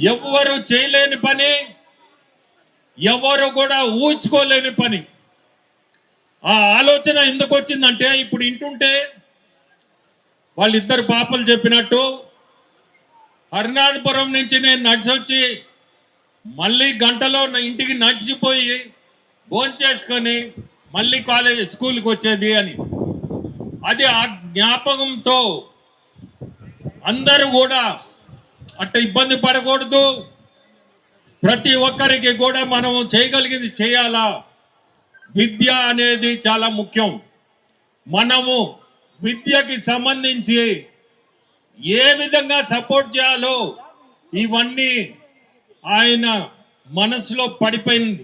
ఎవ్వరు చేయలేని పని, ఎవరు కూడా ఊహించుకోలేని పని. ఆ ఆలోచన ఎందుకు వచ్చిందంటే, ఇప్పుడు ఇంటుంటే వాళ్ళిద్దరు పాపలు చెప్పినట్టు హరినాథపురం నుంచి నేను నడిచొచ్చి మళ్ళీ గంటలో నా ఇంటికి నడిచిపోయి భోంచేసుకొని మళ్ళీ స్కూల్కి వచ్చేది అని. అది ఆ జ్ఞాపకంతో అందరూ కూడా అట్ట ఇబ్బంది పడకూడదు. ప్రతి ఒక్కరికి కూడా మనం చేయగలిగింది చేయాలా. విద్య అనేది చాలా ముఖ్యం. మనము విద్యకి సంబంధించి ఏ విధంగా సపోర్ట్ చేయాలో ఇవన్నీ ఆయన మనసులో పడిపోయింది.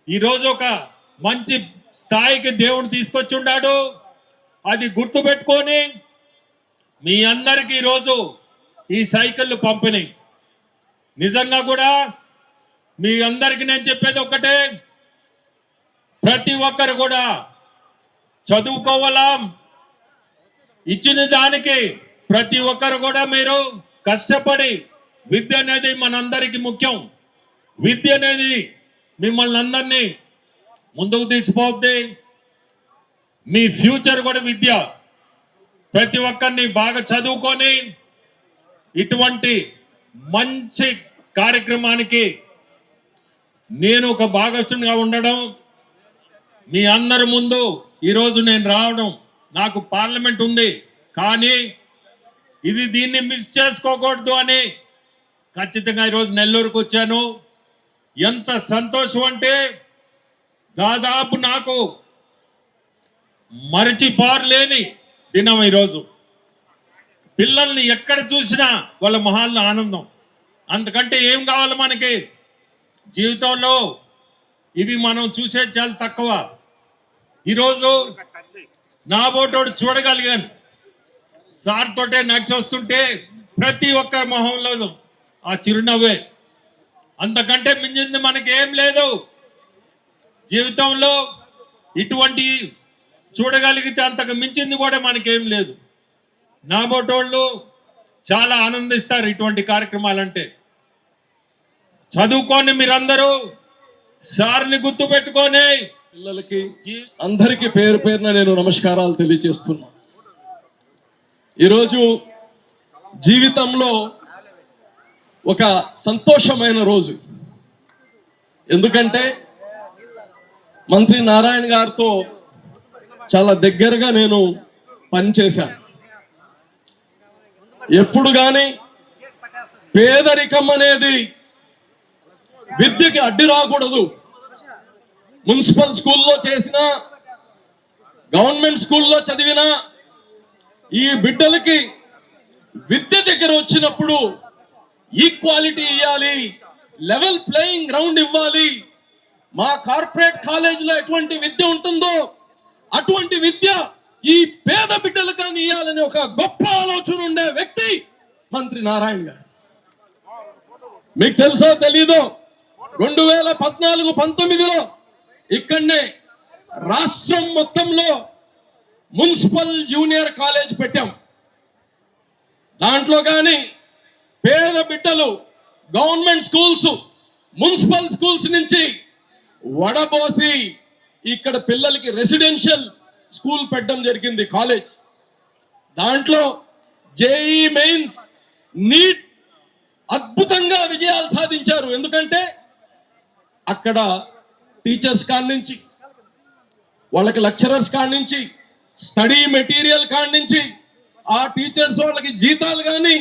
ఈరోజు ఒక మంచి స్థాయికి దేవుడు తీసుకొచ్చి ఉన్నాడు. అది గుర్తుపెట్టుకొని మీ అందరికీ ఈరోజు ఈ సైకిళ్ళు పంపిణీ. నిజంగా కూడా మీ అందరికీ నేను చెప్పేది ఒక్కటే, ప్రతి ఒక్కరు కూడా చదువుకోవాలా. ఇచ్చిన దానికి ప్రతి ఒక్కరు కూడా మీరు కష్టపడి, విద్య అనేది మనందరికీ ముఖ్యం. విద్య అనేది మిమ్మల్ని అందరినీ ముందుకు తీసుకుపోద్ది. మీ ఫ్యూచర్ కూడా విద్య. ప్రతి ఒక్కరిని బాగా చదువుకొని ఇటువంటి మంచి కార్యక్రమానికి నేను ఒక భాగస్వామిగా ఉండడం, మీ అందరి ముందు ఈరోజు నేను రావడం, నాకు పార్లమెంట్ ఉంది కానీ దీన్ని మిస్ చేసుకోకూడదు అని ఖచ్చితంగా ఈరోజు నెల్లూరుకు వచ్చాను. ఎంత సంతోషం అంటే దాదాపు నాకు మరచిపోలేని దినం ఈరోజు. పిల్లల్ని ఎక్కడ చూసినా వాళ్ళ మొహాల్లో ఆనందం. అంతకంటే ఏం కావాలి మనకి జీవితంలో? ఇవి మనం చూసేది చాలా తక్కువ. ఈరోజు నా బోటోడు చూడగలిగాను. సార్ తోటే నడిచి వస్తుంటే ప్రతి ఒక్క మొహంలో ఆ చిరునవ్వే. అంతకంటే మించింది మనకి ఏం లేదు జీవితంలో. ఇటువంటి చూడగలిగితే అంతకు మించింది కూడా మనకేం లేదు. నా బోటోళ్ళు చాలా ఆనందిస్తారు ఇటువంటి కార్యక్రమాలంటే. చదువుకొని మీరందరూ సార్ని గుర్తు పెట్టుకొని పిల్లలకి అందరికీ పేరు పేరున నేను నమస్కారాలు తెలియజేస్తున్నా. ఈరోజు జీవితంలో ఒక సంతోషమైన రోజు. ఎందుకంటే మంత్రి నారాయణ గారితో చాలా దగ్గరగా నేను పనిచేశాను. ఎప్పుడు కానీ పేదరికం అనేది విద్యకి అడ్డు రాకూడదు. మున్సిపల్ స్కూల్లో చేసిన, గవర్నమెంట్ స్కూల్లో చదివిన ఈ బిడ్డలకి విద్య దగ్గర వచ్చినప్పుడు ఈక్వాలిటీ ఇవ్వాలి, లెవెల్ ప్లేయింగ్ గ్రౌండ్ ఇవ్వాలి. మా కార్పొరేట్ కాలేజీలో ఎటువంటి విద్య ఉంటుందో అటువంటి విద్య ఈ పేద బిడ్డలు కానీ ఇవ్వాలని ఒక గొప్ప ఆలోచన ఉండే వ్యక్తి మంత్రి నారాయణ గారు. మీకు తెలుసో తెలీదో 2014-19లో ఇక్కడనే రాష్ట్రం మొత్తంలో మున్సిపల్ జూనియర్ కాలేజ్ పెట్టాం. దాంట్లో కానీ పేద బిడ్డలు గవర్నమెంట్ స్కూల్స్, మున్సిపల్ స్కూల్స్ నుంచి వడబోసి ఇక్కడ పిల్లలకి రెసిడెన్షియల్ స్కూల్ పెట్టడం జరిగింది, కాలేజ్. దాంట్లో జేఈ మెయిన్స్, నీట్ అద్భుతంగా విజయాలు సాధించారు. ఎందుకంటే అక్కడ టీచర్స్ కాడి నుంచి, వాళ్ళకి లెక్చరర్స్ కాడి నుంచి, స్టడీ మెటీరియల్ కాడి నుంచి, ఆ టీచర్స్ వాళ్ళకి జీతాలు కానీ